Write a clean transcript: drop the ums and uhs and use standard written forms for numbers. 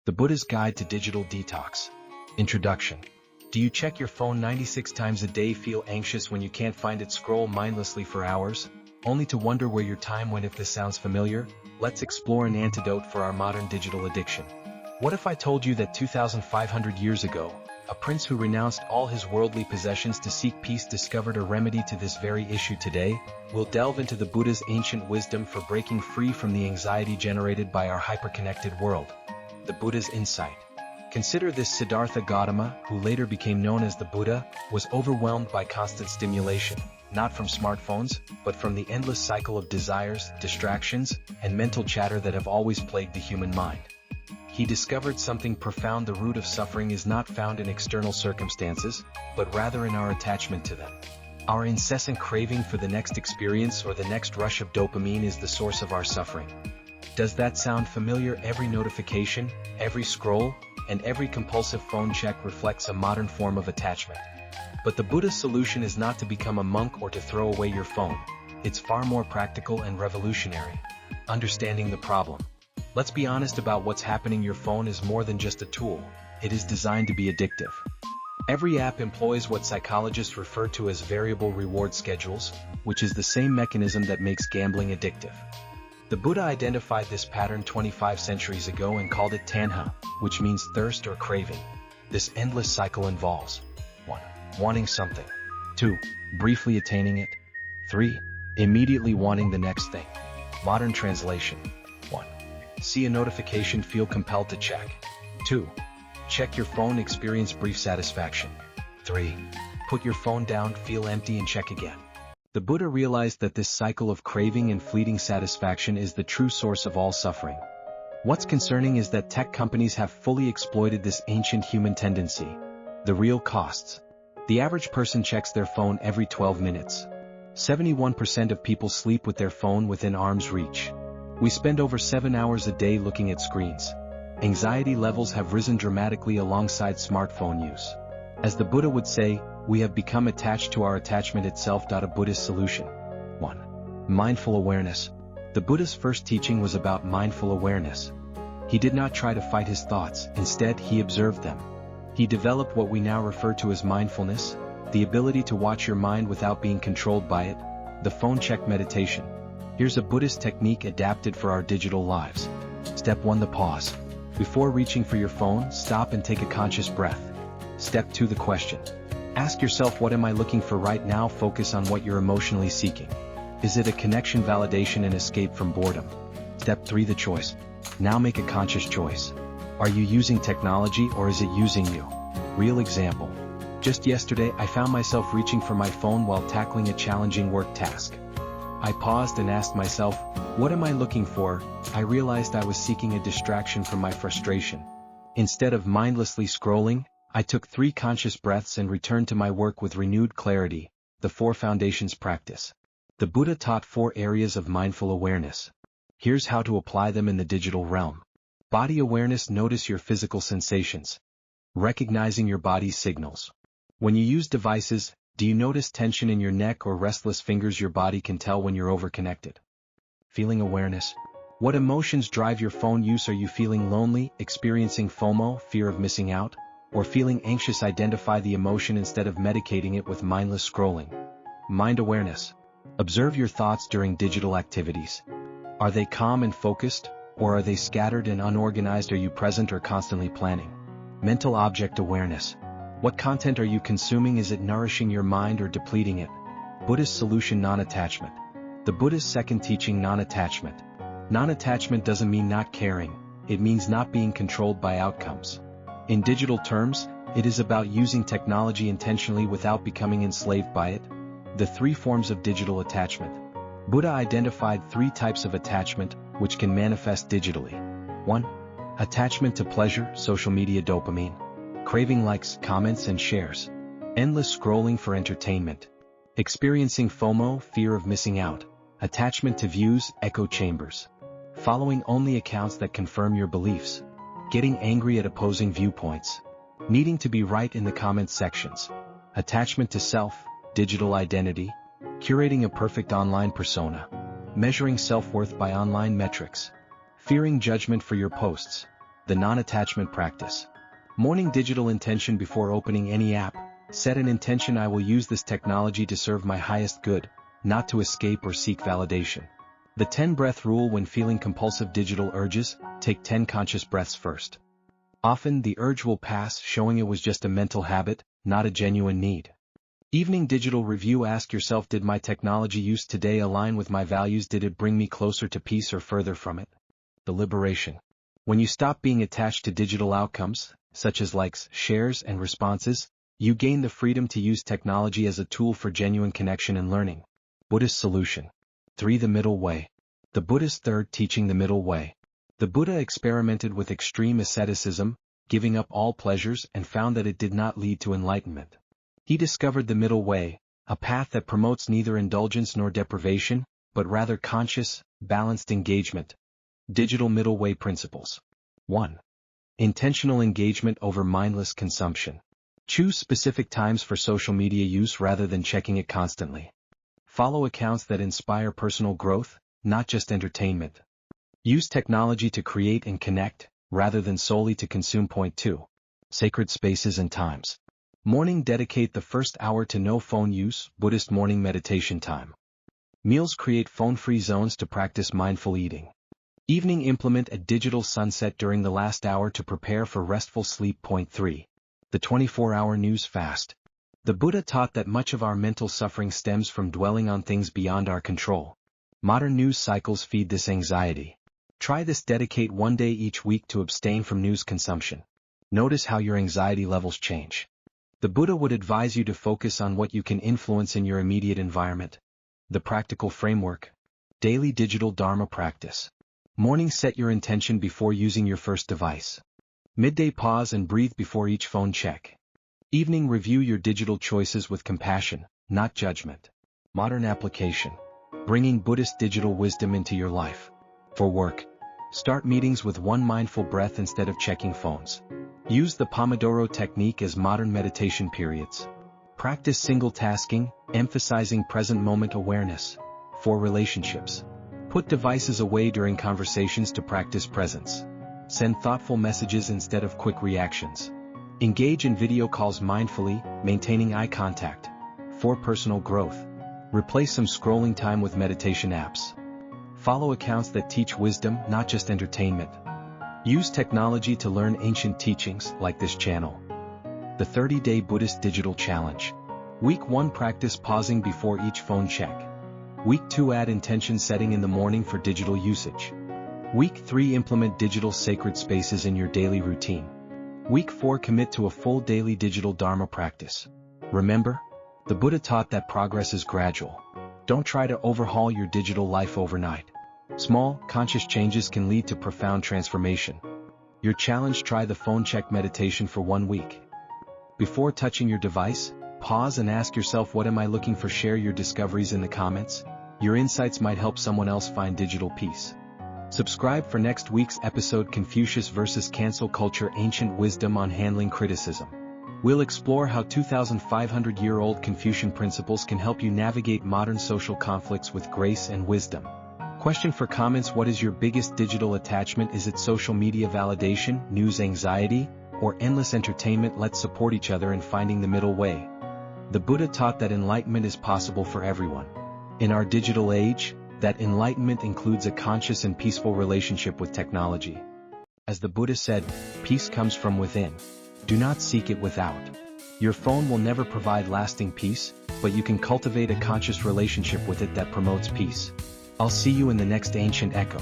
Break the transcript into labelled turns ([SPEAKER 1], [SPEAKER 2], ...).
[SPEAKER 1] The Buddha's Guide to Digital Detox. Introduction. Do you check your phone 96 times a day, feel anxious when you can't find it, scroll mindlessly for hours, only to wonder where your time went? If this sounds familiar, let's explore an antidote for our modern digital addiction. What if I told you that 2,500 years ago, a prince who renounced all his worldly possessions to seek peace discovered a remedy to this very issue? Today, we'll delve into the Buddha's ancient wisdom for breaking free from the anxiety generated by our hyperconnected world. The Buddha's insight. Consider this: Siddhartha Gautama, who later became known as the Buddha, was overwhelmed by constant stimulation, not from smartphones, but from the endless cycle of desires, distractions, and mental chatter that have always plagued the human mind. He discovered something profound: the root of suffering is not found in external circumstances, but rather in our attachment to them. Our incessant craving for the next experience or the next rush of dopamine is the source of our suffering. Does that sound familiar? Every notification, every scroll, and every compulsive phone check reflects a modern form of attachment. But the Buddha's solution is not to become a monk or to throw away your phone. It's far more practical and revolutionary. Understanding the problem. Let's be honest about what's happening. Your phone is more than just a tool. It is designed to be addictive. Every app employs what psychologists refer to as variable reward schedules, which is the same mechanism that makes gambling addictive. The Buddha identified this pattern 25 centuries ago and called it tanha, which means thirst or craving. This endless cycle involves 1. Wanting something. 2. Briefly attaining it. 3. Immediately wanting the next thing. Modern translation. 1. See a notification, feel compelled to check. 2. Check your phone, experience brief satisfaction. 3. Put your phone down, feel empty, and check again. The Buddha realized that this cycle of craving and fleeting satisfaction is the true source of all suffering. What's concerning is that tech companies have fully exploited this ancient human tendency. The real costs. The average person checks their phone every 12 minutes. 71% of people sleep with their phone within arm's reach. We spend over 7 hours a day looking at screens. Anxiety levels have risen dramatically alongside smartphone use. As the Buddha would say, we have become attached to our attachment itself. A Buddhist solution. 1. Mindful awareness. The Buddha's first teaching was about mindful awareness. He did not try to fight his thoughts, instead he observed them. He developed what we now refer to as mindfulness, the ability to watch your mind without being controlled by it. The phone check meditation. Here's a Buddhist technique adapted for our digital lives. Step 1. The pause. Before reaching for your phone, stop and take a conscious breath. Step 2. The question. Ask yourself, what am I looking for right now? Focus on what you're emotionally seeking. Is it a connection, validation, and escape from boredom? Step 3. The choice. Now make a conscious choice. Are you using technology or is it using you? Real example. Just yesterday, I found myself reaching for my phone while tackling a challenging work task. I paused and asked myself, what am I looking for? I realized I was seeking a distraction from my frustration. Instead of mindlessly scrolling, I took 3 conscious breaths and returned to my work with renewed clarity. The 4 foundations practice. The Buddha taught 4 areas of mindful awareness. Here's how to apply them in the digital realm. Body awareness. Notice your physical sensations. Recognizing your body's signals. When you use devices, do you notice tension in your neck or restless fingers? Your body can tell when you're overconnected. Feeling awareness. What emotions drive your phone use? Are you feeling lonely, experiencing FOMO, fear of missing out, or feeling anxious? Identify the emotion instead of medicating it with mindless scrolling. Mind awareness. Observe your thoughts during digital activities. Are they calm and focused, or are they scattered and unorganized? Are you present or constantly planning? Mental object awareness. What content are you consuming? Is it nourishing your mind or depleting it? Buddhist solution. Non-attachment. The Buddha's second teaching, non-attachment. Non-attachment doesn't mean not caring, it means not being controlled by outcomes. In digital terms, it is about using technology intentionally without becoming enslaved by it. The 3 forms of digital attachment. Buddha identified 3 types of attachment, which can manifest digitally. 1. Attachment to pleasure, social media, dopamine. Craving likes, comments, and shares. Endless scrolling for entertainment. Experiencing FOMO, fear of missing out. Attachment to views, echo chambers. Following only accounts that confirm your beliefs. Getting angry at opposing viewpoints. Needing to be right in the comment sections. Attachment to self, digital identity. Curating a perfect online persona. Measuring self-worth by online metrics. Fearing judgment for your posts. the non-attachment practice. Morning digital intention before opening any app. Set an intention: I will use this technology to serve my highest good, not to escape or seek validation. The 10-breath rule: when feeling compulsive digital urges, take 10 conscious breaths first. Often the urge will pass, showing it was just a mental habit, not a genuine need. Evening digital review: ask yourself, did my technology use today align with my values? Did it bring me closer to peace or further from it? The liberation. When you stop being attached to digital outcomes, such as likes, shares, and responses, you gain the freedom to use technology as a tool for genuine connection and learning. Buddhist solution. 3. The middle way. The Buddhist third teaching: the middle way. The Buddha experimented with extreme asceticism, giving up all pleasures, and found that it did not lead to enlightenment. He discovered the middle way, a path that promotes neither indulgence nor deprivation, but rather conscious, balanced engagement. Digital middle way principles. 1. Intentional engagement over mindless consumption. Choose specific times for social media use rather than checking it constantly. Follow accounts that inspire personal growth, not just entertainment. Use technology to create and connect, rather than solely to consume. Point 2. Sacred spaces and times. Morning: dedicate the first hour to no phone use, Buddhist morning meditation time. Meals: create phone-free zones to practice mindful eating. Evening: implement a digital sunset during the last hour to prepare for restful sleep. Point 3. The 24-hour news fast. The Buddha taught that much of our mental suffering stems from dwelling on things beyond our control. Modern news cycles feed this anxiety. Try this: dedicate one day each week to abstain from news consumption. Notice how your anxiety levels change. The Buddha would advise you to focus on what you can influence in your immediate environment. The practical framework. Daily digital Dharma practice. Morning: set your intention before using your first device. Midday: pause and breathe before each phone check. Evening: review your digital choices with compassion, not judgment. Modern application. Bringing Buddhist digital wisdom into your life. For work. Start meetings with one mindful breath instead of checking phones. Use the Pomodoro technique as modern meditation periods. Practice single tasking, emphasizing present moment awareness. For relationships. Put devices away during conversations to practice presence. Send thoughtful messages instead of quick reactions. Engage in video calls mindfully, maintaining eye contact. For personal growth. Replace some scrolling time with meditation apps. Follow accounts that teach wisdom, not just entertainment. Use technology to learn ancient teachings, like this channel. The 30-day Buddhist Digital Challenge. Week 1: practice pausing before each phone check. Week 2: add intention setting in the morning for digital usage. Week 3: implement digital sacred spaces in your daily routine. Week 4: commit to a full daily digital Dharma practice. Remember, the Buddha taught that progress is gradual. Don't try to overhaul your digital life overnight. Small, conscious changes can lead to profound transformation. Your challenge: try the phone check meditation for 1 week. Before touching your device, pause and ask yourself, what am I looking for? Share your discoveries in the comments. Your insights might help someone else find digital peace. Subscribe for next week's episode: Confucius versus Cancel Culture, Ancient Wisdom on Handling Criticism. We'll explore how 2,500-year-old Confucian principles can help you navigate modern social conflicts with grace and wisdom. Question for comments: what is your biggest digital attachment? Is it social media validation, news anxiety, or endless entertainment? Let's support each other in finding the middle way. The Buddha taught that enlightenment is possible for everyone. In our digital age, that enlightenment includes a conscious and peaceful relationship with technology. As the Buddha said, peace comes from within. Do not seek it without. Your phone will never provide lasting peace, but you can cultivate a conscious relationship with it that promotes peace. I'll see you in the next Ancient Echo.